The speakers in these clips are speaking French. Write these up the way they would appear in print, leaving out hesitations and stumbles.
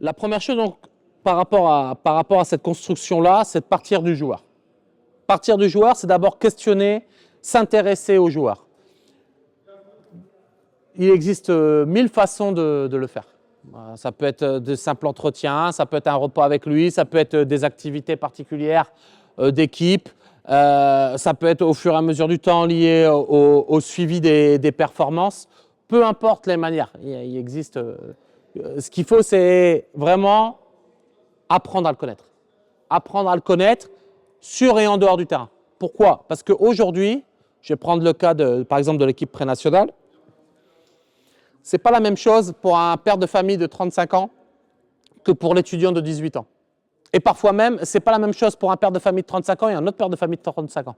La première chose, donc, par rapport à cette construction-là, c'est de partir du joueur. Partir du joueur, c'est d'abord questionner, s'intéresser au joueur. Il existe 1000 façons de le faire. Ça peut être de simples entretiens, ça peut être un repas avec lui, ça peut être des activités particulières d'équipe, ça peut être au fur et à mesure du temps lié au suivi des performances. Peu importe les manières, il existe. Ce qu'il faut, c'est vraiment apprendre à le connaître. Apprendre à le connaître sur et en dehors du terrain. Pourquoi? Parce qu'aujourd'hui, je vais prendre le cas par exemple de l'équipe pré-nationale. Ce n'est pas la même chose pour un père de famille de 35 ans que pour l'étudiant de 18 ans. Et parfois même, ce n'est pas la même chose pour un père de famille de 35 ans et un autre père de famille de 35 ans.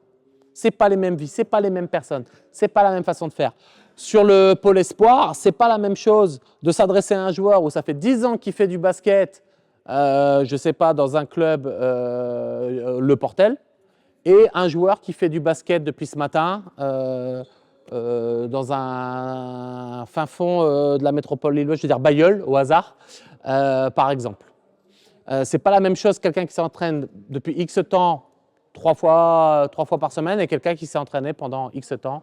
Ce n'est pas les mêmes vies, ce n'est pas les mêmes personnes, ce n'est pas la même façon de faire. Sur le pôle espoir, ce n'est pas la même chose de s'adresser à un joueur où ça fait 10 ans qu'il fait du basket, je ne sais pas, dans un club, Le Portel, et un joueur qui fait du basket depuis ce matin, dans un fin fond de la métropole lilloise, je veux dire Bailleul, au hasard, par exemple. Ce n'est pas la même chose quelqu'un qui s'entraîne depuis X temps, 3 fois par semaine, et quelqu'un qui s'est entraîné pendant X temps,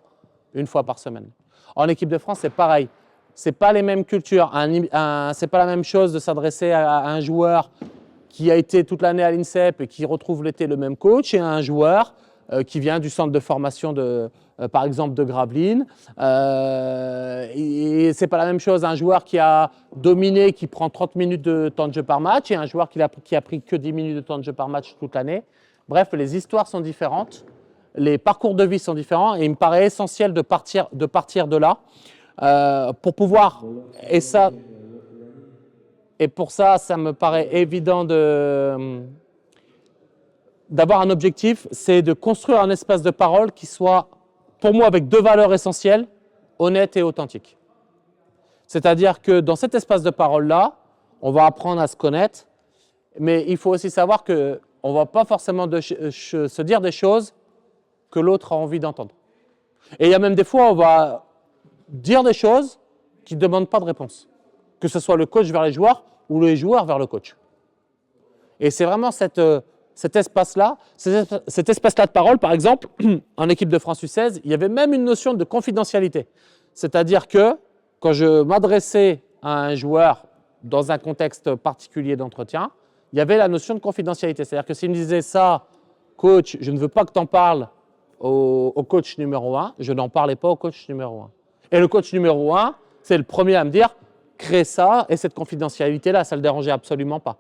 1 fois par semaine. En équipe de France, c'est pareil. Ce n'est pas les mêmes cultures. Ce n'est pas la même chose de s'adresser à un joueur qui a été toute l'année à l'INSEP et qui retrouve l'été le même coach, et à un joueur qui vient du centre de formation, par exemple, de Gravelines. Et ce n'est pas la même chose un joueur qui a dominé, qui prend 30 minutes de temps de jeu par match, et un joueur qui a pris que 10 minutes de temps de jeu par match toute l'année. Bref, les histoires sont différentes, les parcours de vie sont différents, et il me paraît essentiel de partir de là pour pouvoir, et pour ça, ça me paraît évident d'avoir un objectif, c'est de construire un espace de parole qui soit, pour moi, avec 2 valeurs essentielles, honnête et authentique. C'est-à-dire que dans cet espace de parole-là, on va apprendre à se connaître, mais il faut aussi savoir qu'on ne va pas forcément se dire des choses que l'autre a envie d'entendre. Et il y a même des fois, on va dire des choses qui ne demandent pas de réponse, que ce soit le coach vers les joueurs ou les joueurs vers le coach. Et c'est vraiment cet espace-là de parole. Par exemple, en équipe de France U16, il y avait même une notion de confidentialité. C'est-à-dire que quand je m'adressais à un joueur dans un contexte particulier d'entretien, il y avait la notion de confidentialité. C'est-à-dire que s'il me disait ça, coach, je ne veux pas que tu en parles au coach numéro 1, je n'en parlais pas au coach numéro 1. Et le coach numéro 1, c'est le premier à me dire, crée ça, et cette confidentialité-là, ça ne le dérangeait absolument pas.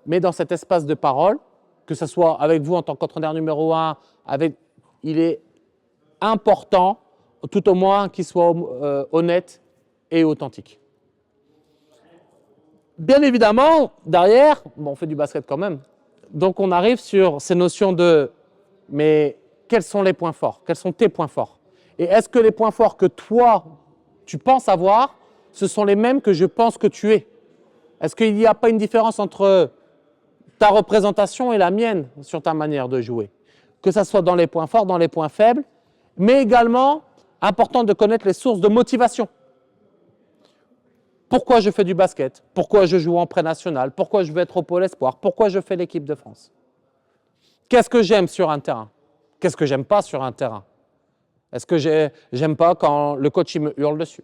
Mais dans cet espace de parole, que ce soit avec vous en tant qu'entraîneur numéro 1, il est important, tout au moins, qu'il soit honnête et authentique. Bien évidemment, derrière, on fait du basket quand même. Donc on arrive sur ces notions de, mais quels sont les points forts? Quels sont tes points forts? Et est-ce que les points forts que toi, tu penses avoir, ce sont les mêmes que je pense que tu es? Est-ce qu'il n'y a pas une différence entre ta représentation et la mienne sur ta manière de jouer? Que ce soit dans les points forts, dans les points faibles, mais également, important de connaître les sources de motivation. Pourquoi je fais du basket? Pourquoi je joue en pré-national? Pourquoi je veux être au pôle espoir? Pourquoi je fais l'équipe de France? Qu'est-ce que j'aime sur un terrain? Qu'est-ce que j'aime pas sur un terrain? Est-ce que j'aime pas quand le coach il me hurle dessus?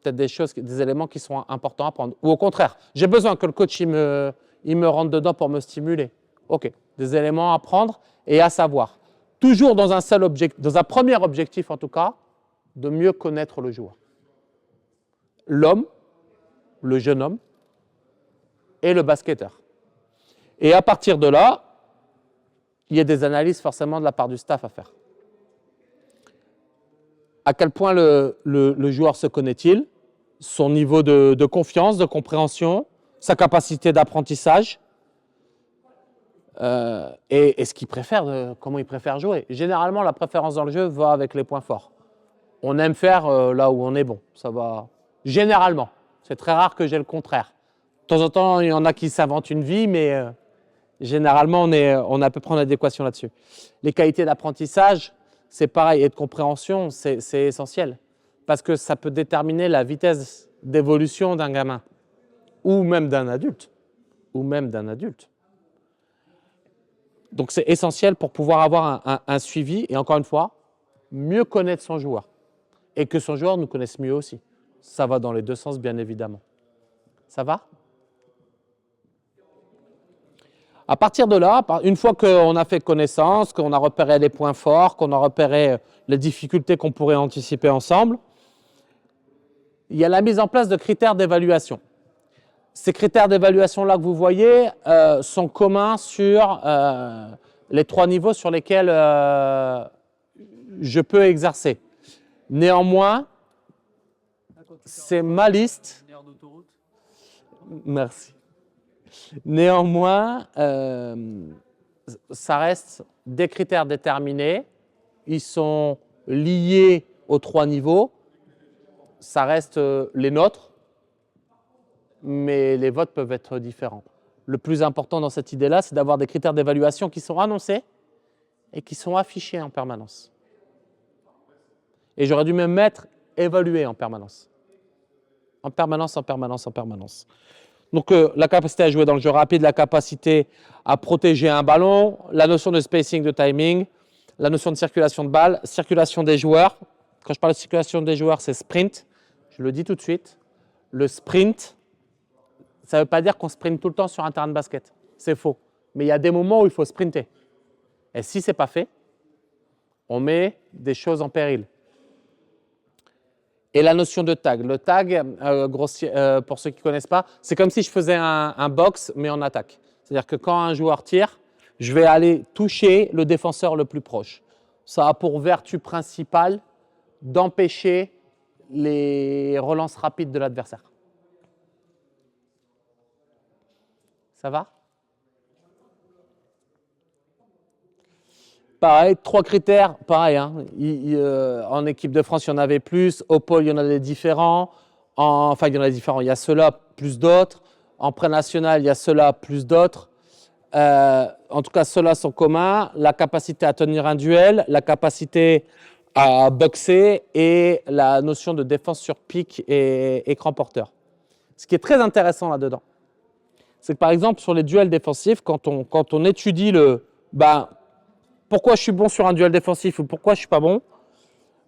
Peut-être des éléments qui sont importants à prendre. Ou au contraire, j'ai besoin que le coach il me rentre dedans pour me stimuler. Ok, des éléments à prendre et à savoir. Toujours dans un premier objectif en tout cas, de mieux connaître le joueur. L'homme, le jeune homme et le basketteur. Et à partir de là, il y a des analyses forcément de la part du staff à faire. À quel point le joueur se connaît-il? Son niveau de confiance, de compréhension, sa capacité d'apprentissage et ce qu'il préfère, comment il préfère jouer. Généralement, la préférence dans le jeu va avec les points forts. On aime faire là où on est bon. Ça va. Généralement. C'est très rare que j'ai le contraire. De temps en temps, il y en a qui s'inventent une vie, mais généralement, on est à peu près en adéquation là-dessus. Les qualités d'apprentissage, c'est pareil, et de compréhension, c'est essentiel. Parce que ça peut déterminer la vitesse d'évolution d'un gamin ou même d'un adulte. ou même d'un adulte. Donc c'est essentiel pour pouvoir avoir un suivi et encore une fois, mieux connaître son joueur et que son joueur nous connaisse mieux aussi. Ça va dans les deux sens, bien évidemment. Ça va? À partir de là, une fois qu'on a fait connaissance, qu'on a repéré les points forts, qu'on a repéré les difficultés qu'on pourrait anticiper ensemble, il y a la mise en place de critères d'évaluation. Ces critères d'évaluation-là que vous voyez sont communs sur les 3 niveaux sur lesquels je peux exercer. Néanmoins, c'est ma liste. Merci. Néanmoins, ça reste des critères déterminés. Ils sont liés aux 3 niveaux. Ça reste les nôtres, mais les votes peuvent être différents. Le plus important dans cette idée-là, c'est d'avoir des critères d'évaluation qui sont annoncés et qui sont affichés en permanence. Et j'aurais dû me mettre évalué en permanence. En permanence, en permanence, en permanence. Donc la capacité à jouer dans le jeu rapide, la capacité à protéger un ballon, la notion de spacing, de timing, la notion de circulation de balle, circulation des joueurs. Quand je parle de circulation des joueurs, c'est sprint. Je le dis tout de suite. Le sprint, ça ne veut pas dire qu'on sprinte tout le temps sur un terrain de basket. C'est faux. Mais il y a des moments où il faut sprinter. Et si ce n'est pas fait, on met des choses en péril. Et la notion de tag. Le tag, pour ceux qui ne connaissent pas, c'est comme si je faisais un box, mais en attaque. C'est-à-dire que quand un joueur tire, je vais aller toucher le défenseur le plus proche. Ça a pour vertu principale d'empêcher les relances rapides de l'adversaire. Ça va? Pareil, 3 critères, pareil. Hein. En équipe de France, il y en avait plus. Au pôle, il y en a des différents. Enfin, il y en a des différents. Il y a ceux-là plus d'autres. En pré-national, il y a ceux-là plus d'autres. En tout cas, ceux-là sont communs. La capacité à tenir un duel, la capacité à boxer et la notion de défense sur pic et écran porteur. Ce qui est très intéressant là-dedans, c'est que par exemple, sur les duels défensifs, quand on étudie pourquoi je suis bon sur un duel défensif ou pourquoi je ne suis pas bon,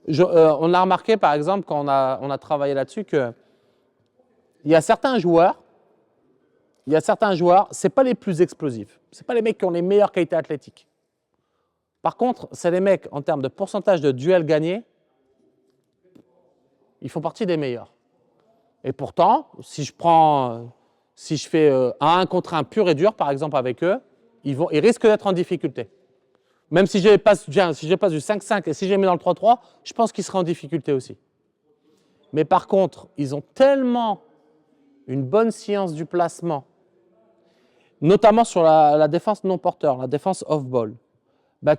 on a remarqué par exemple quand on a travaillé là-dessus qu'il y a certains joueurs, ce n'est pas les plus explosifs, ce n'est pas les mecs qui ont les meilleures qualités athlétiques. Par contre, c'est les mecs en termes de pourcentage de duels gagnés, ils font partie des meilleurs. Et pourtant, si je fais un 1 contre 1 pur et dur par exemple avec eux, ils risquent d'être en difficulté. Même si je passe du 5-5 et si je les mets dans le 3-3, je pense qu'ils seraient en difficulté aussi. Mais par contre, ils ont tellement une bonne science du placement, notamment sur la défense non porteur, la défense off-ball,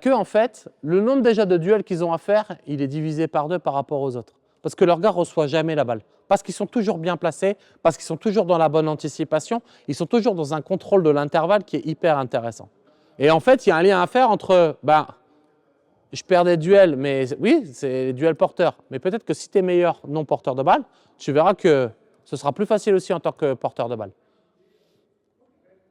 que en fait, le nombre déjà de duels qu'ils ont à faire, il est divisé par 2 par rapport aux autres. Parce que leur gars ne reçoit jamais la balle. Parce qu'ils sont toujours bien placés, parce qu'ils sont toujours dans la bonne anticipation, ils sont toujours dans un contrôle de l'intervalle qui est hyper intéressant. Et en fait, il y a un lien à faire entre, je perds des duels, mais oui, c'est les duels porteurs. Mais peut-être que si tu es meilleur non porteur de balle, tu verras que ce sera plus facile aussi en tant que porteur de balle.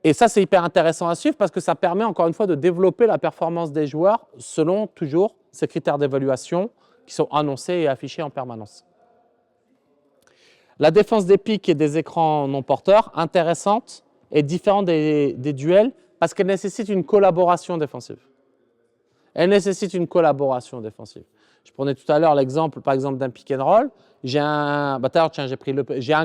Et ça, c'est hyper intéressant à suivre parce que ça permet encore une fois de développer la performance des joueurs selon toujours ces critères d'évaluation qui sont annoncés et affichés en permanence. La défense des pics et des écrans non porteurs, intéressante et différente des duels, parce qu'elle nécessite une collaboration défensive. Elle nécessite une collaboration défensive. Je prenais tout à l'heure l'exemple, par exemple, d'un pick and roll. J'ai un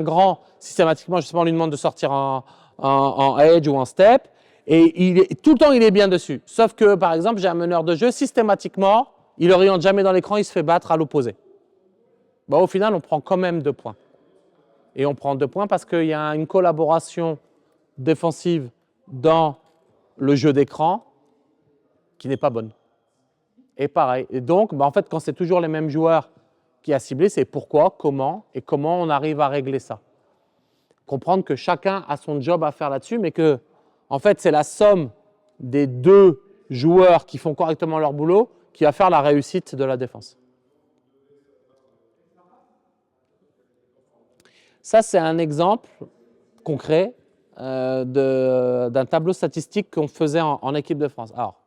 grand, systématiquement, justement, on lui demande de sortir en edge ou en step, et tout le temps, il est bien dessus. Sauf que, par exemple, j'ai un meneur de jeu, systématiquement, il n'oriente jamais dans l'écran, il se fait battre à l'opposé. Au final, on prend quand même 2 points. Et on prend 2 points parce qu'il y a une collaboration défensive dans le jeu d'écran qui n'est pas bonne. Et pareil. Et donc, en fait, quand c'est toujours les mêmes joueurs qui a ciblé, c'est pourquoi, comment et comment on arrive à régler ça. Comprendre que chacun a son job à faire là-dessus, mais que, en fait, c'est la somme des 2 joueurs qui font correctement leur boulot qui va faire la réussite de la défense. Ça, c'est un exemple concret d'un tableau statistique qu'on faisait en équipe de France. Alors,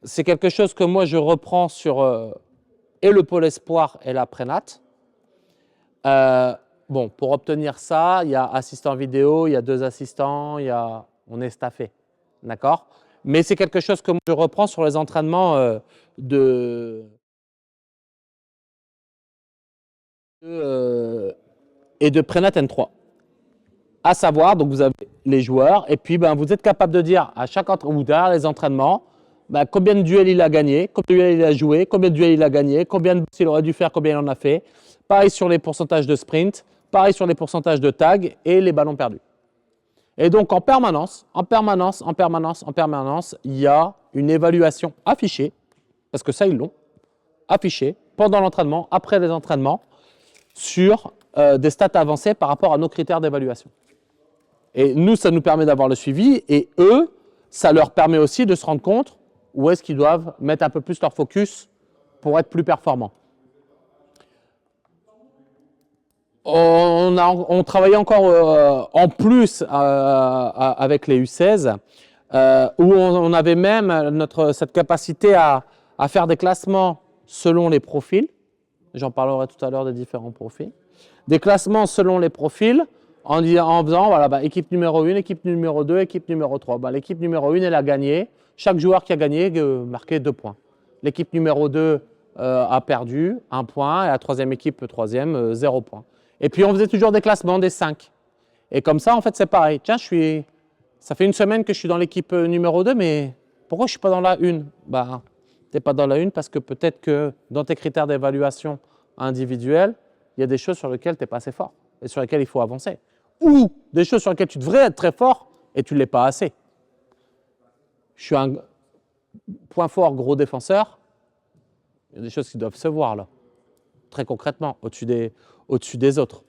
c'est quelque chose que moi je reprends sur et le pôle espoir et la prénat. Bon, pour obtenir ça, il y a assistant vidéo, il y a 2 assistants, on est staffé, d'accord? Mais c'est quelque chose que moi je reprends sur les entraînements et de prénat N3. À savoir, donc vous avez les joueurs, et puis ben, vous êtes capable de dire à chaque ou derrière les entraînements, ben, combien de duels il a gagné, combien de duels il a joué, combien de duels il a gagné, combien de il aurait dû faire, combien il en a fait. Pareil sur les pourcentages de sprint, pareil sur les pourcentages de tag et les ballons perdus. Et donc en permanence, il y a une évaluation affichée, parce que ça ils l'ont, affichée pendant l'entraînement, après les entraînements, sur des stats avancées par rapport à nos critères d'évaluation. Et nous, ça nous permet d'avoir le suivi, et eux, ça leur permet aussi de se rendre compte où est-ce qu'ils doivent mettre un peu plus leur focus pour être plus performants. On travaillait encore en plus avec les U16, où on avait même cette capacité à faire des classements selon les profils. J'en parlerai tout à l'heure des différents profils. Des classements selon les profils en faisant voilà, bah, équipe numéro 1, équipe numéro 2, équipe numéro 3. Bah, l'équipe numéro 1, elle a gagné. Chaque joueur qui a gagné marquait 2 points. L'équipe numéro 2 a perdu 1 point et la troisième équipe, troisième, 0 point. Et puis on faisait toujours des classements des 5. Et comme ça, en fait, c'est pareil. Tiens, ça fait une semaine que je suis dans l'équipe numéro 2, mais pourquoi je ne suis pas dans la 1? Bah, tu n'es pas dans la 1 parce que peut-être que dans tes critères d'évaluation individuelle, il y a des choses sur lesquelles tu n'es pas assez fort et sur lesquelles il faut avancer. Ou des choses sur lesquelles tu devrais être très fort et tu ne l'es pas assez. Je suis un point fort gros défenseur. Il y a des choses qui doivent se voir là, très concrètement, au-dessus des autres.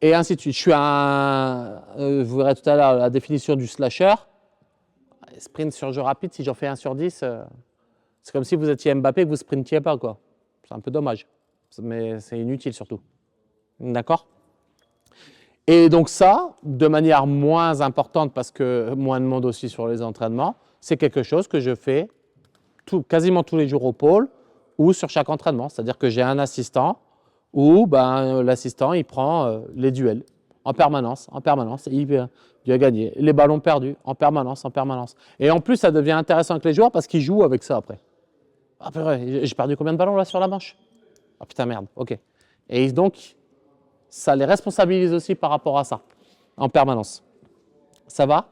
Et ainsi de suite. Je suis vous verrez tout à l'heure la définition du slasher. Sprint sur jeu rapide, si j'en fais 1 sur 10, c'est comme si vous étiez Mbappé et que vous ne sprintiez pas, quoi. C'est un peu dommage, mais c'est inutile surtout. D'accord? Et donc ça, de manière moins importante, parce que moins de monde aussi sur les entraînements, c'est quelque chose que je fais quasiment tous les jours au pôle ou sur chaque entraînement. C'est-à-dire que j'ai un assistant où ben, l'assistant, il prend les duels en permanence, et il a gagné. Les ballons perdus en permanence. Et en plus, ça devient intéressant avec les joueurs parce qu'ils jouent avec ça après. Ah, j'ai perdu combien de ballons là sur la manche? Ah putain, merde, ok. Et donc, ça les responsabilise aussi par rapport à ça, en permanence. Ça va?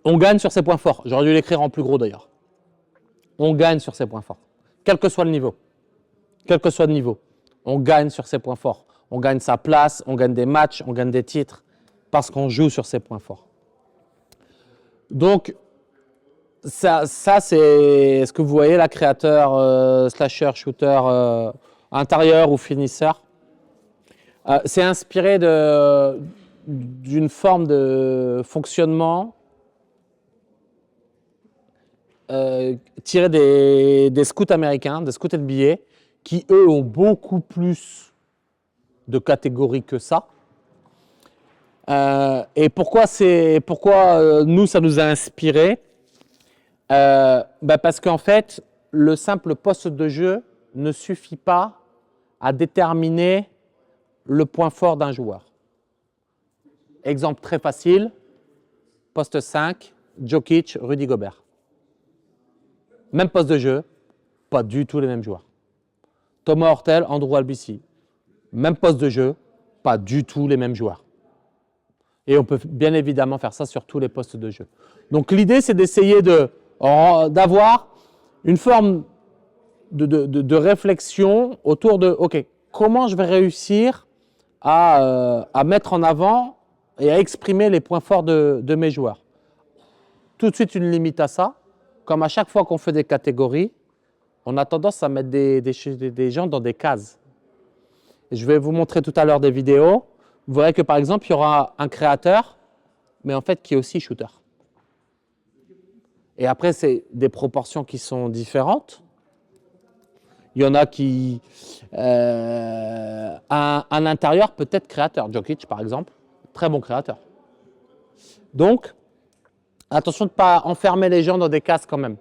On gagne sur ses points forts. J'aurais dû l'écrire en plus gros d'ailleurs. On gagne sur ses points forts. Quel que soit le niveau. On gagne sur ses points forts. On gagne sa place, on gagne des matchs, on gagne des titres parce qu'on joue sur ses points forts. Donc, ça c'est ce que vous voyez là, créateur, slasher, shooter, intérieur ou finisseur. C'est inspiré d'une forme de fonctionnement tiré des scouts américains, des scouts NBA, qui eux ont beaucoup plus de catégories que ça. Et pourquoi nous, ça nous a inspiré? Parce qu'en fait, le simple poste de jeu ne suffit pas à déterminer le point fort d'un joueur. Exemple très facile, poste 5, Jokic, Rudy Gobert. Même poste de jeu, pas du tout les mêmes joueurs. Thomas Hortel, Andrew Albisi. Même poste de jeu, pas du tout les mêmes joueurs. Et on peut bien évidemment faire ça sur tous les postes de jeu. Donc l'idée, c'est d'essayer d'avoir une forme de réflexion autour de, OK, comment je vais réussir à mettre en avant et à exprimer les points forts de mes joueurs. Tout de suite, une limite à ça. Comme à chaque fois qu'on fait des catégories, on a tendance à mettre des gens dans des cases. Et je vais vous montrer tout à l'heure des vidéos. Vous verrez que par exemple, il y aura un créateur, mais en fait qui est aussi shooter. Et après, c'est des proportions qui sont différentes. Il y en a qui, un intérieur peut être créateur. Jokic, par exemple, très bon créateur. Donc, attention de ne pas enfermer les gens dans des cases quand même.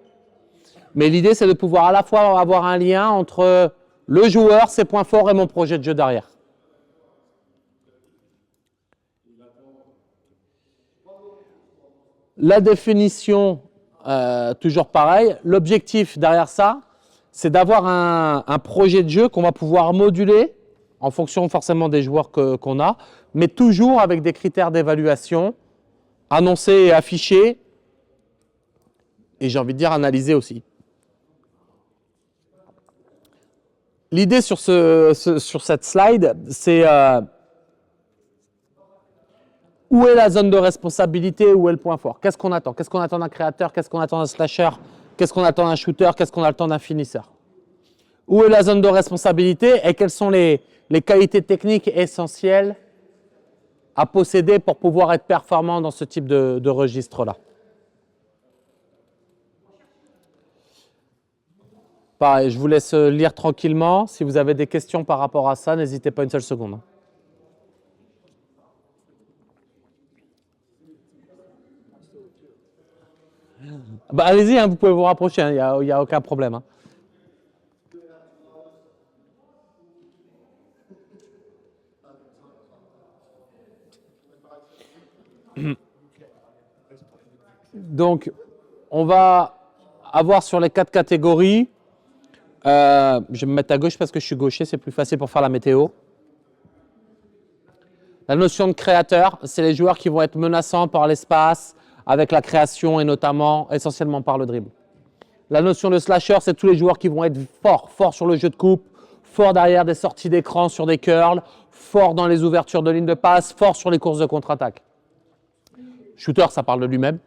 Mais l'idée, c'est de pouvoir à la fois avoir un lien entre le joueur, ses points forts et mon projet de jeu derrière. La définition, toujours pareil. L'objectif derrière ça, c'est d'avoir un projet de jeu qu'on va pouvoir moduler en fonction forcément des joueurs qu'on a, mais toujours avec des critères d'évaluation annoncés et affichés, et j'ai envie de dire analysés aussi. L'idée sur cette slide, c'est où est la zone de responsabilité, où est le point fort. Qu'est-ce qu'on attend? Qu'est-ce qu'on attend d'un créateur? Qu'est-ce qu'on attend d'un slasher? Qu'est-ce qu'on attend d'un shooter? Qu'est-ce qu'on attend d'un finisseur? Où est la zone de responsabilité et quelles sont les qualités techniques essentielles à posséder pour pouvoir être performant dans ce type de registre-là? Pareil, je vous laisse lire tranquillement. Si vous avez des questions par rapport à ça, n'hésitez pas une seule seconde. Bah, allez-y, hein, vous pouvez vous rapprocher, il n'y a aucun problème. Hein. Donc, on va avoir sur les 4 catégories, je vais me mettre à gauche parce que je suis gaucher, c'est plus facile pour faire la météo. La notion de créateur, c'est les joueurs qui vont être menaçants par l'espace, avec la création et notamment, essentiellement par le dribble. La notion de slasher, c'est tous les joueurs qui vont être forts sur le jeu de coupe, forts derrière des sorties d'écran sur des curls, forts dans les ouvertures de ligne de passe, forts sur les courses de contre-attaque. Shooter, ça parle de lui-même.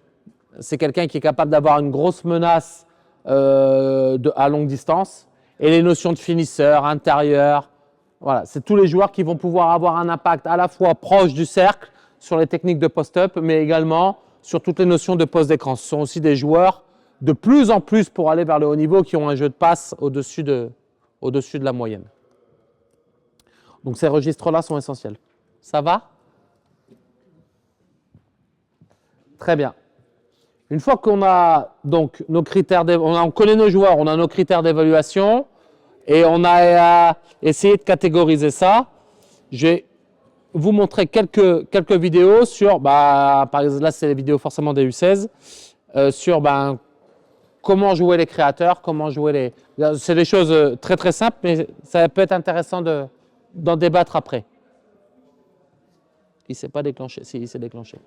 C'est quelqu'un qui est capable d'avoir une grosse menace à longue distance. Et les notions de finisseur, intérieur, voilà, c'est tous les joueurs qui vont pouvoir avoir un impact à la fois proche du cercle sur les techniques de post-up, mais également sur toutes les notions de poste d'écran. Ce sont aussi des joueurs de plus en plus pour aller vers le haut niveau qui ont un jeu de passe au-dessus de la moyenne. Donc ces registres-là sont essentiels. Ça va? Très bien. Une fois qu'on a donc nos critères, on connaît nos joueurs, on a nos critères d'évaluation et on a essayé de catégoriser ça, je vais vous montrer quelques vidéos sur, par exemple, là c'est les vidéos forcément des U16, sur comment jouer les créateurs, comment jouer les... C'est des choses très très simples, mais ça peut être intéressant d'en débattre après. Il ne s'est pas déclenché, si, il s'est déclenché.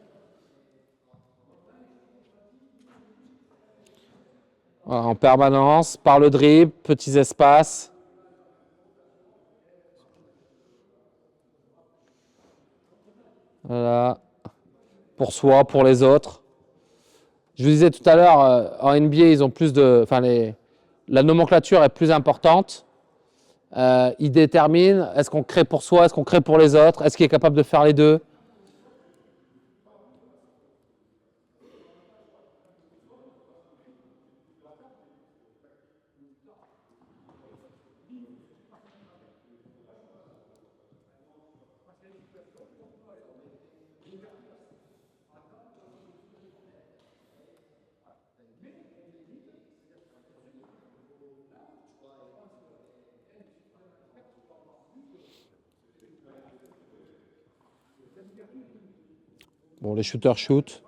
Voilà, en permanence, par le dribble, petits espaces. Voilà. Pour soi, pour les autres. Je vous disais tout à l'heure, en NBA, ils ont plus de... Enfin, la nomenclature est plus importante. Ils déterminent, est-ce qu'on crée pour soi, est-ce qu'on crée pour les autres, est-ce qu'il est capable de faire les deux? Bon, les shooters shoot.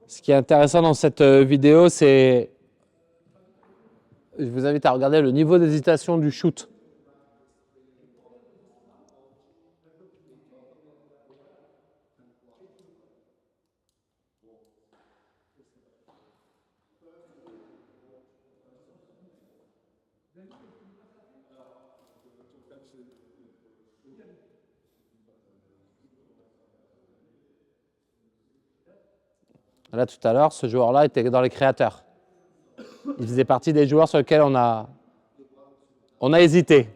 Ce qui est intéressant dans cette vidéo, c'est... Je vous invite à regarder le niveau d'hésitation du shoot. Là, tout à l'heure, ce joueur-là était dans les créateurs. Il faisait partie des joueurs sur lesquels on a hésité.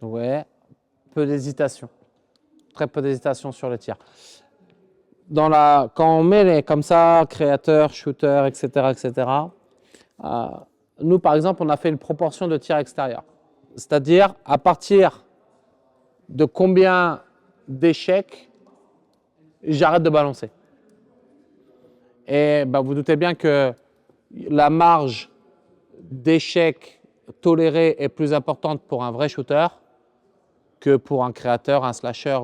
Ouais, peu d'hésitation. Très peu d'hésitation sur le tir. Quand on met comme ça, créateur, shooter, etc., nous, par exemple, on a fait une proportion de tir extérieur. C'est-à-dire, à partir de combien d'échecs j'arrête de balancer. Et vous doutez bien que la marge d'échecs tolérée est plus importante pour un vrai shooter que pour un créateur, un slasher,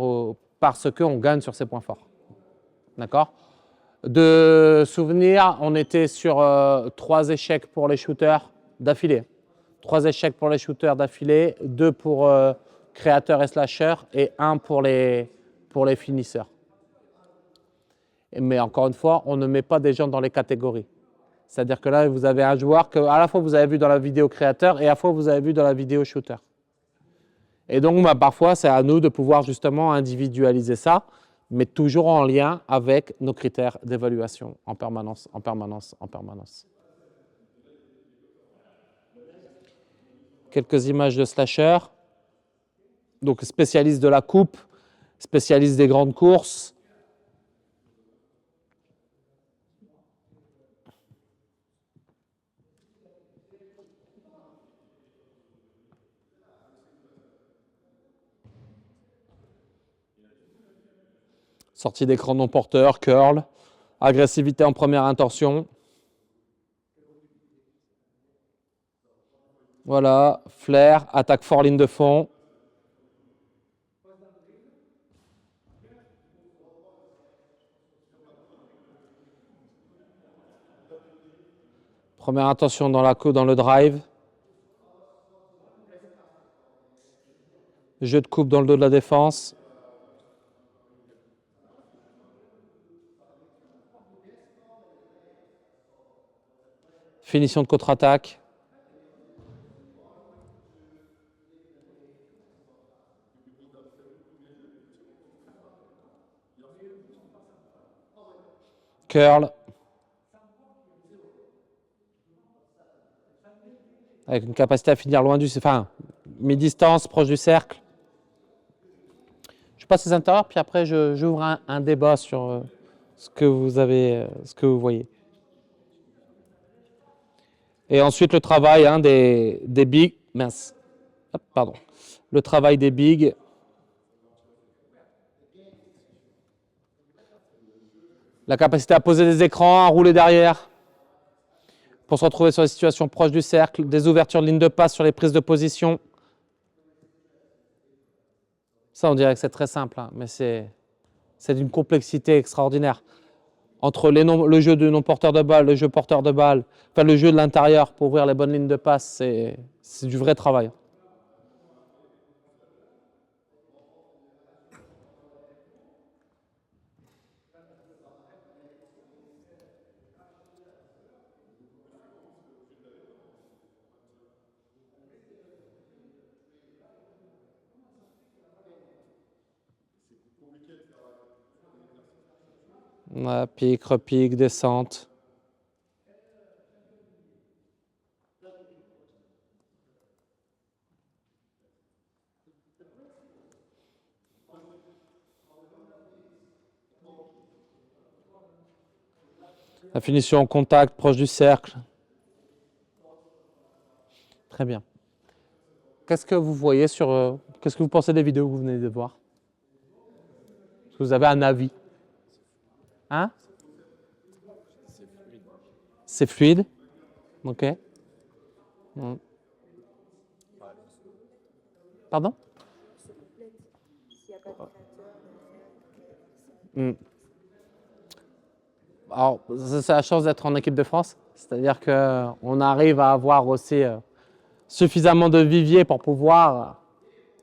parce qu'on gagne sur ses points forts. D'accord? De souvenir, on était sur 3 échecs pour les shooters d'affilée. 3 échecs pour les shooters d'affilée, 2 pour créateurs et slashers et 1 pour les finisseurs. Mais encore une fois, on ne met pas des gens dans les catégories. C'est-à-dire que là, vous avez un joueur que à la fois vous avez vu dans la vidéo créateur et à la fois vous avez vu dans la vidéo shooter. Et donc, parfois, c'est à nous de pouvoir justement individualiser ça, mais toujours en lien avec nos critères d'évaluation en permanence, en permanence, en permanence. Quelques images de slasher. Donc, spécialiste de la coupe, spécialiste des grandes courses. Sortie d'écran non porteur, curl, agressivité en première intention. Voilà, flair, attaque fort ligne de fond. Première intention dans le drive. Jeu de coupe dans le dos de la défense. Finition de contre-attaque. Curl. Avec une capacité à finir loin mi-distance, proche du cercle. Je passe les intérieurs, puis après j'ouvre un débat sur ce que vous voyez. Et ensuite le travail des bigs. Mince. Hop, pardon. Le travail des bigs. La capacité à poser des écrans, à rouler derrière. Pour se retrouver sur les situations proches du cercle, des ouvertures de ligne de passe sur les prises de position. Ça, on dirait que c'est très simple, mais c'est d'une complexité extraordinaire. Entre le jeu de non-porteur de balle, le jeu porteur de balle, le jeu de l'intérieur pour ouvrir les bonnes lignes de passe, c'est du vrai travail. Ouais, pique, repique, descente. La finition en contact, proche du cercle. Très bien. Qu'est-ce que vous voyez qu'est-ce que vous pensez des vidéos que vous venez de voir? Est-ce que vous avez un avis? Hein? C'est fluide. Ok. Pardon? Alors, c'est la chance d'être en équipe de France. C'est-à-dire qu'on arrive à avoir aussi suffisamment de vivier pour pouvoir,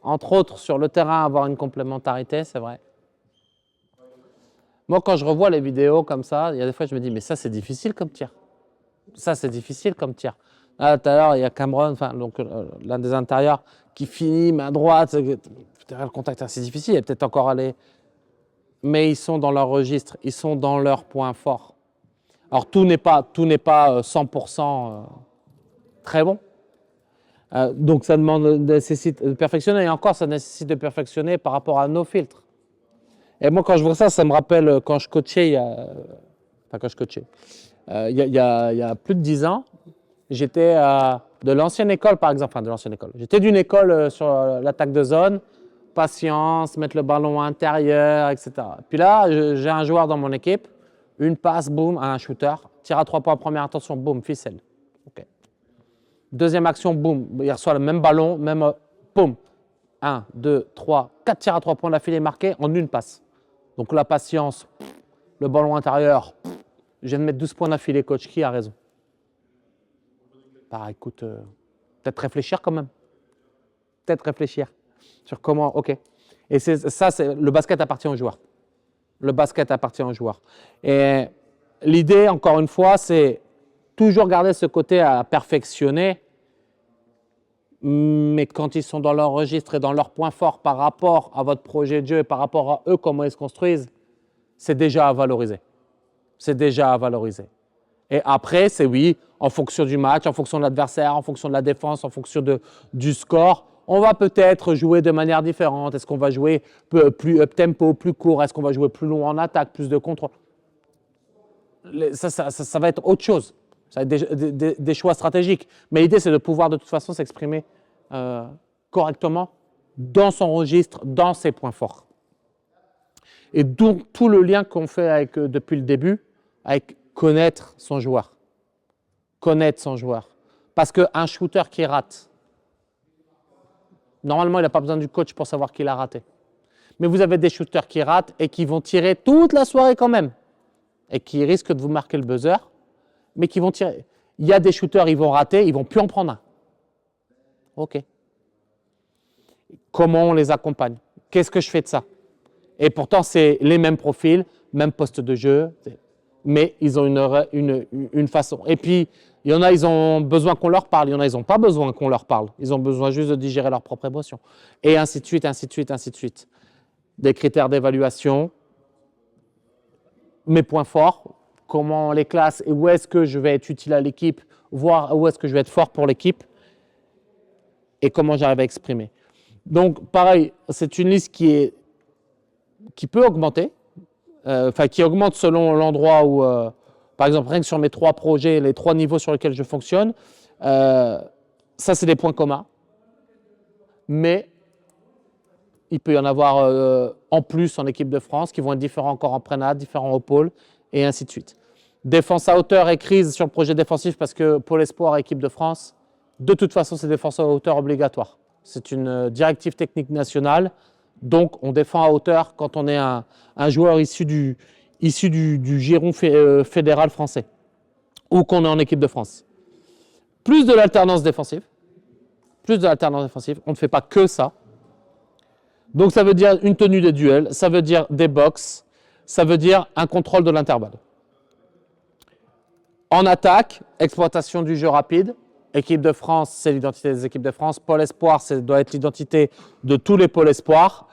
entre autres, sur le terrain, avoir une complémentarité, c'est vrai. Moi, quand je revois les vidéos comme ça, il y a des fois, je me dis, mais ça, c'est difficile comme tir. Ça, c'est difficile comme tir. Là, tout à l'heure, il y a Cameron, l'un des intérieurs, qui finit main droite. Le contact, c'est difficile. Il est peut-être encore allé. Mais ils sont dans leur registre, ils sont dans leur point fort. Alors, tout n'est pas 100% très bon. Donc ça nécessite de perfectionner, et encore ça nécessite de perfectionner par rapport à nos filtres. Et moi quand je vois ça, ça me rappelle quand je coachais, il y a plus de 10 ans, j'étais de l'ancienne école par exemple, enfin de l'ancienne école, j'étais d'une école sur l'attaque de zone, patience, mettre le ballon intérieur, etc. Puis là, j'ai un joueur dans mon équipe, une passe, boum, un shooter, tir à 3 points, première intention, boum, ficelle. Okay. Deuxième action, boum, il reçoit le même ballon, même boum. 1, 2, 3, 4 tirs à 3 points d'affilée marqués en une passe. Donc la patience, le ballon intérieur, je viens de mettre 12 points d'affilée, coach, qui a raison? Bah écoute, peut-être réfléchir quand même. Peut-être réfléchir sur comment, ok. Et le basket appartient aux joueurs. Le basket appartient aux joueurs. Et l'idée, encore une fois, c'est toujours garder ce côté à perfectionner, mais quand ils sont dans leur registre et dans leur point fort par rapport à votre projet de jeu et par rapport à eux, comment ils se construisent, c'est déjà à valoriser. C'est déjà à valoriser. Et après, c'est oui, en fonction du match, en fonction de l'adversaire, en fonction de la défense, en fonction du score, on va peut-être jouer de manière différente. Est-ce qu'on va jouer plus up-tempo, plus court? Est-ce qu'on va jouer plus long en attaque, plus de contrôle? Ça va être autre chose. Ça va être des choix stratégiques. Mais l'idée, c'est de pouvoir de toute façon s'exprimer correctement dans son registre, dans ses points forts. Et donc, tout le lien qu'on fait depuis le début, avec connaître son joueur. Connaître son joueur. Parce qu'un shooter qui rate, normalement, il n'a pas besoin du coach pour savoir qu'il a raté. Mais vous avez des shooters qui ratent et qui vont tirer toute la soirée quand même. Et qui risquent de vous marquer le buzzer, mais qui vont tirer. Il y a des shooters, ils vont rater, ils ne vont plus en prendre un. OK. Comment on les accompagne? Qu'est-ce que je fais de ça? Et pourtant, c'est les mêmes profils, même poste de jeu, mais ils ont une façon. Et puis, il y en a, ils ont besoin qu'on leur parle. Il y en a, ils n'ont pas besoin qu'on leur parle. Ils ont besoin juste de digérer leurs propres émotions. Et ainsi de suite, ainsi de suite, ainsi de suite. Des critères d'évaluation, mes points forts, comment on les classe et où est-ce que je vais être utile à l'équipe, voir où est-ce que je vais être fort pour l'équipe et comment j'arrive à exprimer. Donc, pareil, c'est une liste qui peut augmenter, qui augmente selon l'endroit où, par exemple, rien que sur mes 3 projets, les 3 niveaux sur lesquels je fonctionne, ça, c'est des points communs. Mais il peut y en avoir en plus en équipe de France qui vont être différents encore en prénat, différents au pôle, et ainsi de suite. Défense à hauteur et crise sur le projet défensif parce que pôle espoir et équipe de France, de toute façon, c'est défense à hauteur obligatoire. C'est une directive technique nationale, donc on défend à hauteur quand on est un joueur issu du giron fédéral français ou qu'on est en équipe de France. Plus de l'alternance défensive, on ne fait pas que ça. Donc ça veut dire une tenue des duels, ça veut dire des box, ça veut dire un contrôle de l'intervalle. En attaque, exploitation du jeu rapide. Équipe de France, c'est l'identité des équipes de France. Pôle espoir, ça doit être l'identité de tous les pôles espoirs.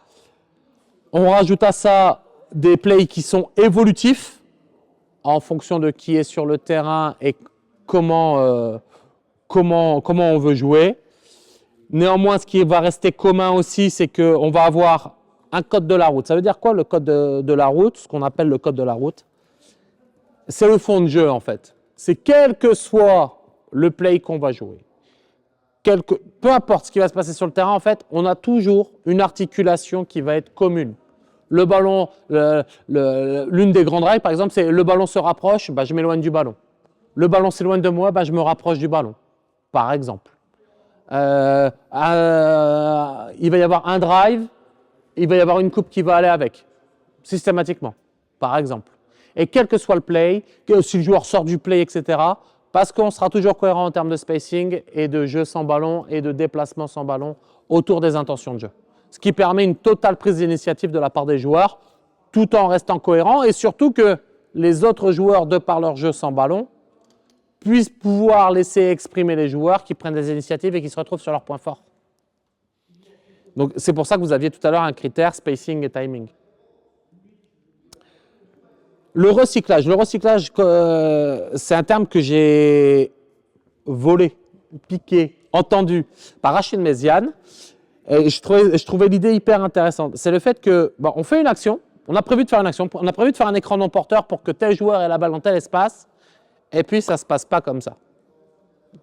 On rajoute à ça des plays qui sont évolutifs en fonction de qui est sur le terrain et comment on veut jouer. Néanmoins, ce qui va rester commun aussi, c'est qu'on va avoir un code de la route. Ça veut dire quoi le code de la route? Ce qu'on appelle le code de la route, c'est le fond de jeu en fait. C'est quel que soit le play qu'on va jouer, peu importe ce qui va se passer sur le terrain, en fait, on a toujours une articulation qui va être commune. Le ballon, l'une des grandes règles, par exemple, c'est le ballon se rapproche, je m'éloigne du ballon. Le ballon s'éloigne de moi, je me rapproche du ballon, par exemple. Il va y avoir un drive, il va y avoir une coupe qui va aller avec, systématiquement, par exemple. Et quel que soit le play, si le joueur sort du play, etc., parce qu'on sera toujours cohérent en termes de spacing et de jeu sans ballon et de déplacement sans ballon autour des intentions de jeu. Ce qui permet une totale prise d'initiative de la part des joueurs, tout en restant cohérent et surtout que les autres joueurs, de par leur jeu sans ballon, puissent pouvoir laisser exprimer les joueurs qui prennent des initiatives et qui se retrouvent sur leurs points forts. Donc c'est pour ça que vous aviez tout à l'heure un critère spacing et timing. Le recyclage, c'est un terme que j'ai volé, piqué, entendu par Rachid Méziane. Et je trouvais l'idée hyper intéressante. C'est le fait que, bon, on fait une action, on a prévu de faire une action, on a prévu de faire un écran non porteur pour que tel joueur ait la balle dans tel espace, et puis ça ne se passe pas comme ça.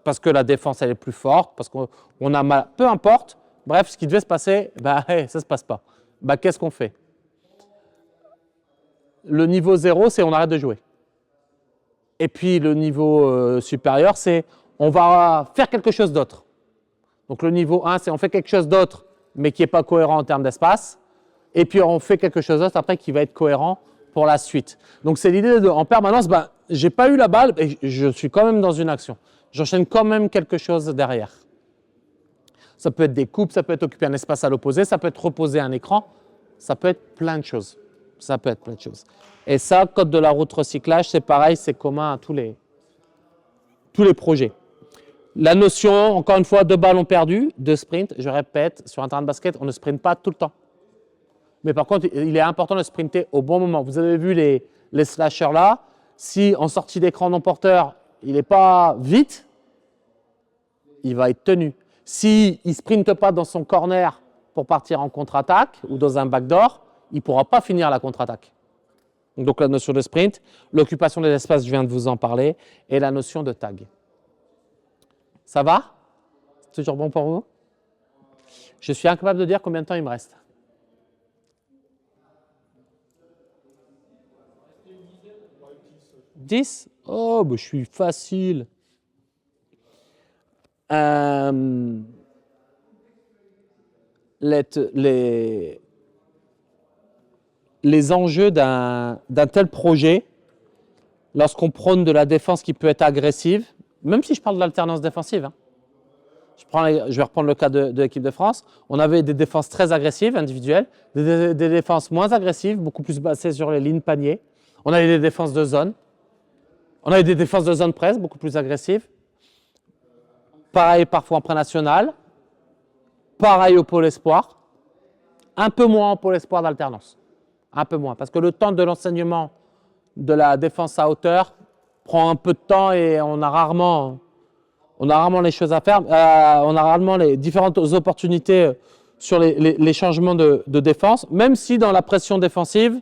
Parce que la défense, elle est plus forte, parce qu'on a mal, peu importe. Bref, ce qui devait se passer, ça ne se passe pas. Qu'est-ce qu'on fait? Le niveau 0, c'est on arrête de jouer. Et puis le niveau supérieur, c'est on va faire quelque chose d'autre. Donc le niveau 1, c'est on fait quelque chose d'autre, mais qui n'est pas cohérent en termes d'espace. Et puis on fait quelque chose d'autre après qui va être cohérent pour la suite. Donc c'est l'idée de, en permanence, j'ai pas eu la balle, et je suis quand même dans une action. J'enchaîne quand même quelque chose derrière. Ça peut être des coupes, ça peut être occuper un espace à l'opposé, ça peut être reposer un écran, ça peut être plein de choses. Ça peut être plein de choses. Et ça, code de la route recyclage, c'est pareil, c'est commun à tous les projets. La notion, encore une fois, de ballon perdu, de sprint, je répète, sur un terrain de basket, on ne sprinte pas tout le temps. Mais par contre, il est important de sprinter au bon moment. Vous avez vu les slashers là, si en sortie d'écran non porteur, il n'est pas vite, il va être tenu. S'il ne sprinte pas dans son corner pour partir en contre-attaque ou dans un backdoor, il ne pourra pas finir la contre-attaque. Donc la notion de sprint, l'occupation des espaces, je viens de vous en parler, et la notion de tag. Ça va? C'est toujours bon pour vous? Je suis incapable de dire combien de temps il me reste. 10? Oh, je suis facile. Les enjeux d'un tel projet, lorsqu'on prône de la défense qui peut être agressive, même si je parle de l'alternance défensive, hein. Je vais reprendre le cas de l'équipe de France. On avait des défenses très agressives, individuelles, des défenses moins agressives, beaucoup plus basées sur les lignes paniers. On avait des défenses de zone. On avait des défenses de zone presse, beaucoup plus agressives. Pareil parfois en pré-national. Pareil au pôle espoir. Un peu moins en pôle espoir d'alternance. Un peu moins, parce que le temps de l'enseignement de la défense à hauteur prend un peu de temps et on a rarement les choses à faire. On a rarement les différentes opportunités sur les changements de défense, même si dans la pression défensive,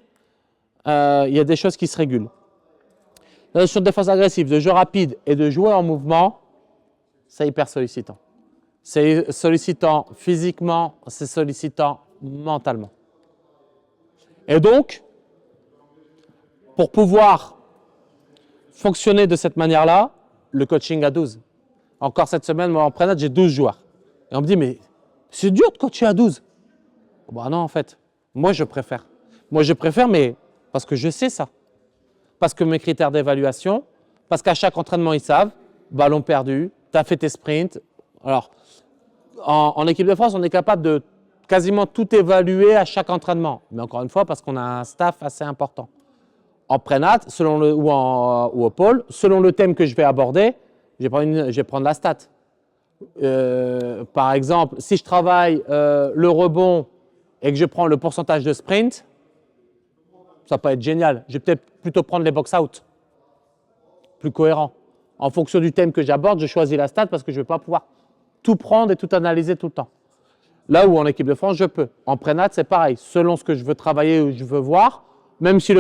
il y a des choses qui se régulent. La notion de défense agressive, de jeu rapide et de jouer en mouvement, c'est hyper sollicitant. C'est sollicitant physiquement, c'est sollicitant mentalement. Et donc, pour pouvoir fonctionner de cette manière-là, le coaching à 12. Encore cette semaine, moi en prénat, j'ai 12 joueurs. Et on me dit, mais c'est dur de coacher à 12. Non, en fait, moi je préfère. Moi je préfère, mais parce que je sais ça. Parce que mes critères d'évaluation, parce qu'à chaque entraînement, ils savent, ballon perdu, tu as fait tes sprints. Alors, en équipe de France, on est capable de quasiment tout évaluer à chaque entraînement. Mais encore une fois, parce qu'on a un staff assez important. En prénat, ou au pôle, selon le thème que je vais aborder, je vais prendre la stat. Par exemple, si je travaille le rebond et que je prends le pourcentage de sprint, ça peut être génial. Je vais peut-être plutôt prendre les box-out. Plus cohérent. En fonction du thème que j'aborde, je choisis la stat parce que je ne vais pas pouvoir tout prendre et tout analyser tout le temps. Là où en équipe de France, je peux. En prénat, c'est pareil. Selon ce que je veux travailler ou je veux voir, même si il y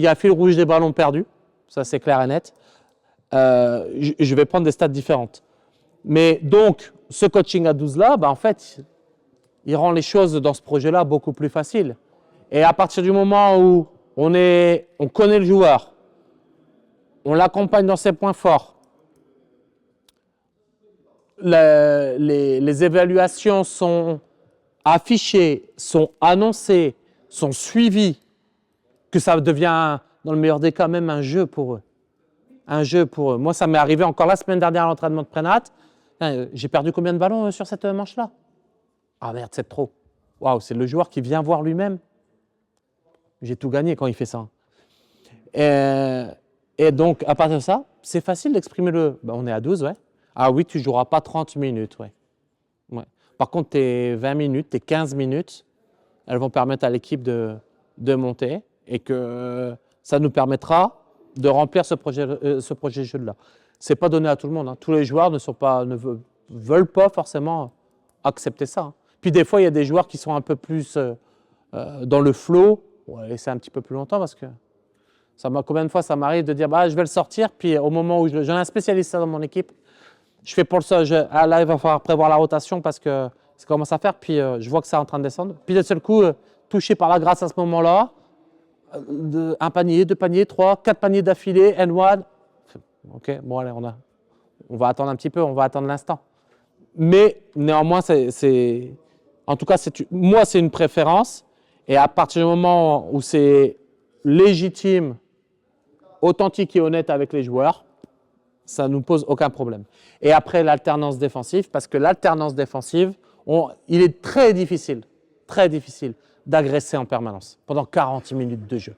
a un fil rouge des ballons perdus, ça c'est clair et net, je vais prendre des stats différentes. Mais donc, ce coaching à 12-là, en fait, il rend les choses dans ce projet-là beaucoup plus faciles. Et à partir du moment où on connaît le joueur, on l'accompagne dans ses points forts, les évaluations sont affichées, sont annoncées, sont suivies, que ça devient, dans le meilleur des cas, même un jeu pour eux. Un jeu pour eux. Moi, ça m'est arrivé encore la semaine dernière à l'entraînement de prénat. J'ai perdu combien de ballons sur cette manche-là? Ah merde, c'est trop. Waouh, c'est le joueur qui vient voir lui-même. J'ai tout gagné quand il fait ça. Et donc, à partir de ça, c'est facile d'exprimer on est à 12, ouais. Ah oui, tu ne joueras pas 30 minutes, ouais. Par contre, tes 20 minutes, tes 15 minutes, elles vont permettre à l'équipe de monter et que ça nous permettra de remplir ce projet de jeu-là. Ce n'est pas donné à tout le monde, hein. Tous les joueurs ne sont veulent pas forcément accepter ça, hein. Puis des fois, il y a des joueurs qui sont un peu plus dans le flow. On va laisser un petit peu plus longtemps parce que combien de fois ça m'arrive de dire bah, je vais le sortir, puis au moment où j'ai un spécialiste dans mon équipe, je fais pour le sol, là il va falloir prévoir la rotation parce que ça commence à faire, puis je vois que c'est en train de descendre. Puis d'un seul coup, touché par la grâce à ce moment-là, un panier, 2 paniers, 3, 4 paniers d'affilée, N1. Ok, bon allez, on va attendre un petit peu, on va attendre l'instant. Mais néanmoins, en tout cas, moi c'est une préférence. Et à partir du moment où c'est légitime, authentique et honnête avec les joueurs, ça ne nous pose aucun problème. Et après, l'alternance défensive, parce que l'alternance défensive, il est très difficile d'agresser en permanence pendant 40 minutes de jeu.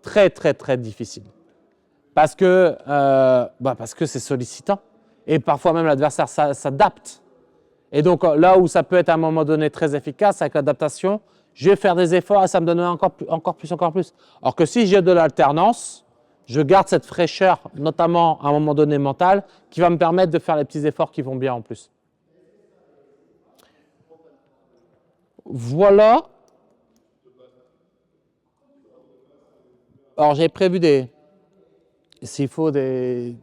Très, très, très difficile. Parce que c'est sollicitant. Et parfois même, l'adversaire s'adapte. Et donc, là où ça peut être à un moment donné très efficace avec l'adaptation, je vais faire des efforts et ça me donne encore plus. Alors que si j'ai de l'alternance, je garde cette fraîcheur, notamment à un moment donné mental, qui va me permettre de faire les petits efforts qui vont bien en plus. Voilà. Alors, j'ai prévu s'il faut des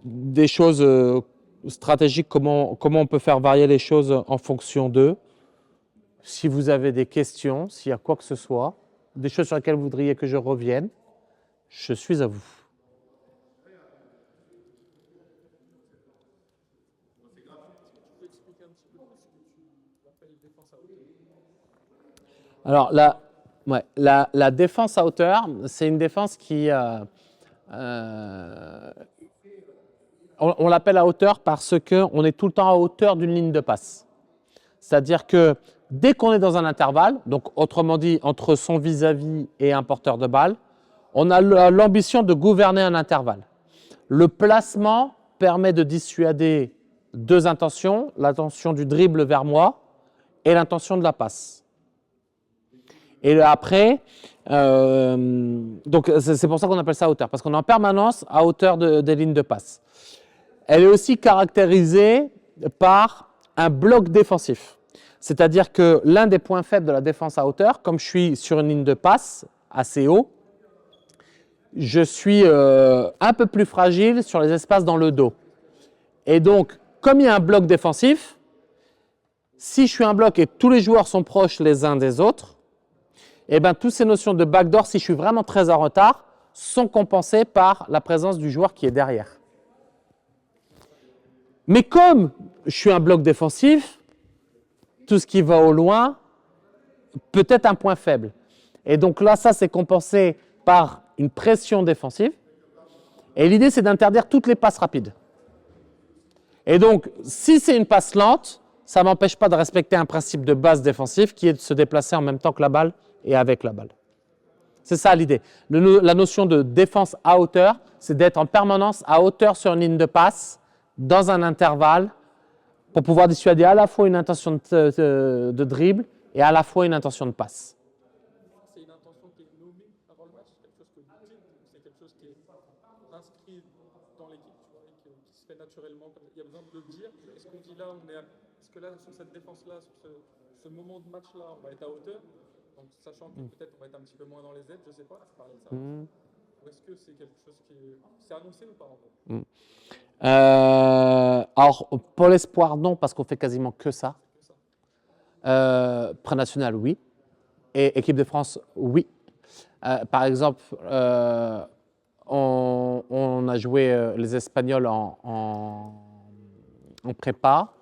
choses stratégiques, comment on peut faire varier les choses en fonction d'eux. Si vous avez des questions, s'il y a quoi que ce soit, des choses sur lesquelles vous voudriez que je revienne, je suis à vous. Alors, la défense à hauteur, c'est une défense qui... on l'appelle à hauteur parce qu'on est tout le temps à hauteur d'une ligne de passe. C'est-à-dire que dès qu'on est dans un intervalle, donc autrement dit, entre son vis-à-vis et un porteur de balle, on a l'ambition de gouverner un intervalle. Le placement permet de dissuader 2 intentions, l'intention du dribble vers moi et l'intention de la passe. Et après, donc c'est pour ça qu'on appelle ça hauteur, parce qu'on est en permanence à hauteur des lignes de passe. Elle est aussi caractérisée par un bloc défensif. C'est-à-dire que l'un des points faibles de la défense à hauteur, comme je suis sur une ligne de passe assez haut, je suis un peu plus fragile sur les espaces dans le dos. Et donc, comme il y a un bloc défensif, si je suis un bloc et tous les joueurs sont proches les uns des autres, eh bien, toutes ces notions de backdoor, si je suis vraiment très en retard, sont compensées par la présence du joueur qui est derrière. Mais comme je suis un bloc défensif, tout ce qui va au loin peut être un point faible. Et donc là, ça, c'est compensé par une pression défensive. Et l'idée, c'est d'interdire toutes les passes rapides. Et donc, si c'est une passe lente, ça ne m'empêche pas de respecter un principe de base défensif qui est de se déplacer en même temps que la balle et avec la balle. C'est ça l'idée. La notion de défense à hauteur, c'est d'être en permanence à hauteur sur une ligne de passe, dans un intervalle, pour pouvoir dissuader à la fois une intention de dribble et à la fois une intention de passe. C'est une intention qui est nommée avant le match, quelque chose que vous dites, c'est quelque chose qui est inscrit dans l'équipe, qui se fait naturellement. Il y a besoin de le dire. Est-ce qu'on dit là, est-ce que là, sur cette défense-là, sur ce moment de match-là, on va être à hauteur, donc sachant que peut-être on va être un petit peu moins dans les aides, je ne sais pas, je parlais de ça. Ou est-ce que c'est quelque chose qui c'est annoncé ou pas en fait? Alors, pour l'espoir, non, parce qu'on fait quasiment que ça. Pré-national, oui. Et équipe de France, oui. Par exemple, on a joué les Espagnols en prépa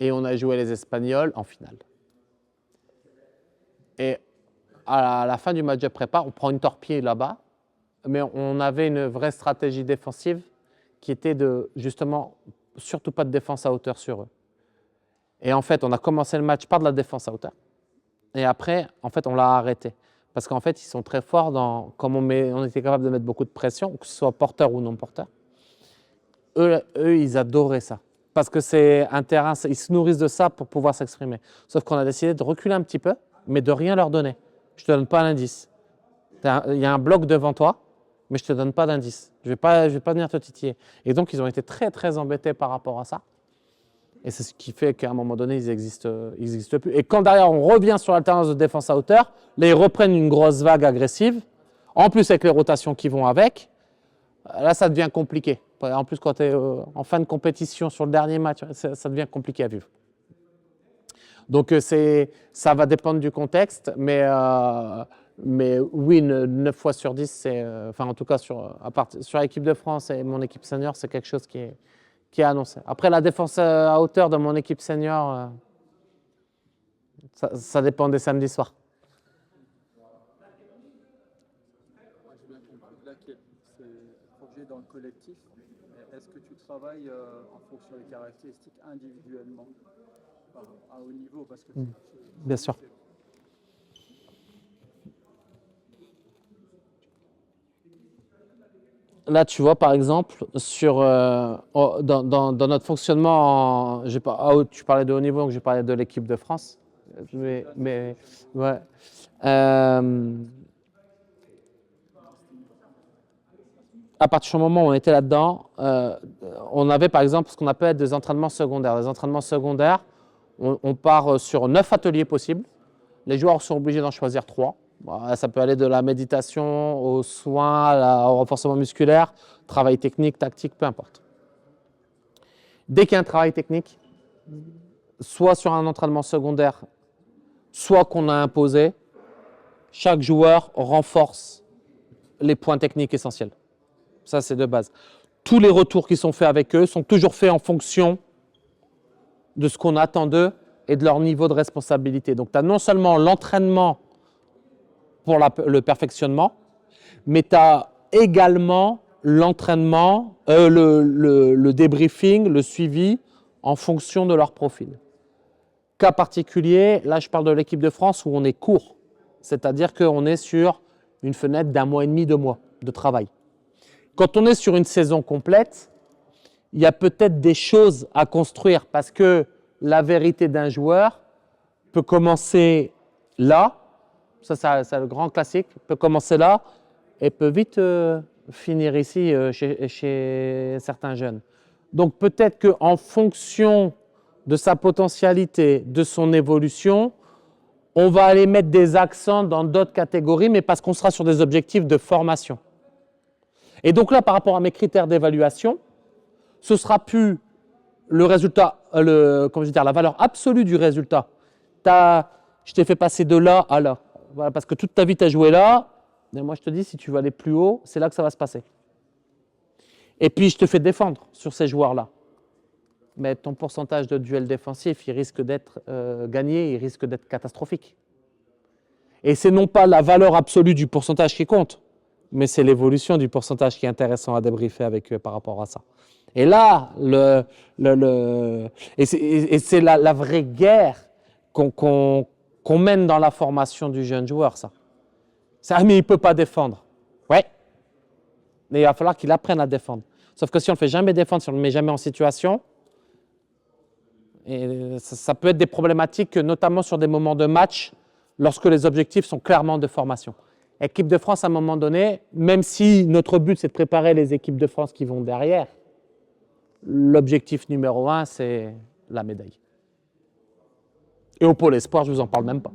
et on a joué les Espagnols en finale. Et à la fin du match de prépa, on prend une torpille là-bas, mais on avait une vraie stratégie défensive qui était de, justement, surtout pas de défense à hauteur sur eux. Et en fait, on a commencé le match par de la défense à hauteur. Et après, en fait, on l'a arrêté. Parce qu'en fait, ils sont très forts comme on était capable de mettre beaucoup de pression, que ce soit porteur ou non porteur. Eux, ils adoraient ça. Parce que c'est un terrain, ils se nourrissent de ça pour pouvoir s'exprimer. Sauf qu'on a décidé de reculer un petit peu, mais de rien leur donner. Je ne te donne pas l'indice. Il y a un bloc devant toi, mais je ne te donne pas d'indice. Je vais pas venir te titiller. Et donc, ils ont été très, très embêtés par rapport à ça. Et c'est ce qui fait qu'à un moment donné, ils n'existent plus. Et quand derrière, on revient sur l'alternance de défense à hauteur, là, ils reprennent une grosse vague agressive. En plus, avec les rotations qui vont avec, là, ça devient compliqué. En plus, quand tu es en fin de compétition sur le dernier match, ça devient compliqué à vivre. Donc, ça va dépendre du contexte, mais oui, 9 fois sur 10, c'est, enfin, en tout cas, sur l'équipe de France et mon équipe senior, c'est quelque chose qui est annoncé. Après, la défense à hauteur de mon équipe senior, ça dépend des samedis soirs. J'ai bien compris. Là, c'est un projet dans le collectif. Est-ce que tu travailles en fonction des caractéristiques individuellement à haut niveau parce que Bien sûr. Là, tu vois, par exemple, dans notre fonctionnement, tu parlais de haut niveau, donc j'ai parlé de l'équipe de France. Mais ouais. À partir du moment où on était là-dedans, on avait par exemple ce qu'on appelle des entraînements secondaires. Les entraînements secondaires, on part sur 9 ateliers possibles. Les joueurs sont obligés d'en choisir 3. Ça peut aller de la méditation aux soins, au renforcement musculaire, travail technique, tactique, peu importe. Dès qu'il y a un travail technique, soit sur un entraînement secondaire, soit qu'on a imposé, chaque joueur renforce les points techniques essentiels. Ça, c'est de base. Tous les retours qui sont faits avec eux sont toujours faits en fonction de ce qu'on attend d'eux et de leur niveau de responsabilité. Donc, tu as non seulement l'entraînement pour le perfectionnement, mais tu as également l'entraînement, le débriefing, le suivi en fonction de leur profil. Cas particulier, là je parle de l'équipe de France où on est court, c'est-à-dire qu'on est sur une fenêtre d'1 mois et demi, 2 mois de travail. Quand on est sur une saison complète, il y a peut-être des choses à construire parce que la vérité d'un joueur peut commencer là, ça c'est le grand classique, peut commencer là et peut vite finir ici chez certains jeunes. Donc peut-être qu'en fonction de sa potentialité, de son évolution, on va aller mettre des accents dans d'autres catégories, mais parce qu'on sera sur des objectifs de formation. Et donc là, par rapport à mes critères d'évaluation, ce ne sera plus le résultat, la valeur absolue du résultat. Je t'ai fait passer de là à là. Voilà, parce que toute ta vie, tu as joué là. Mais moi, je te dis, si tu veux aller plus haut, c'est là que ça va se passer. Et puis, je te fais défendre sur ces joueurs-là. Mais ton pourcentage de duel défensif, il risque d'être gagné, il risque d'être catastrophique. Et c'est non pas la valeur absolue du pourcentage qui compte, mais c'est l'évolution du pourcentage qui est intéressant à débriefer avec eux par rapport à ça. Et là, c'est la vraie guerre qu'on mène dans la formation du jeune joueur, ça. Mais il ne peut pas défendre. Ouais, mais il va falloir qu'il apprenne à défendre. Sauf que si on ne le fait jamais défendre, si on ne le met jamais en situation, et ça peut être des problématiques, notamment sur des moments de match, lorsque les objectifs sont clairement de formation. Équipe de France, à un moment donné, même si notre but, c'est de préparer les équipes de France qui vont derrière, l'objectif numéro 1, c'est la médaille. Et au pôle espoir, je ne vous en parle même pas.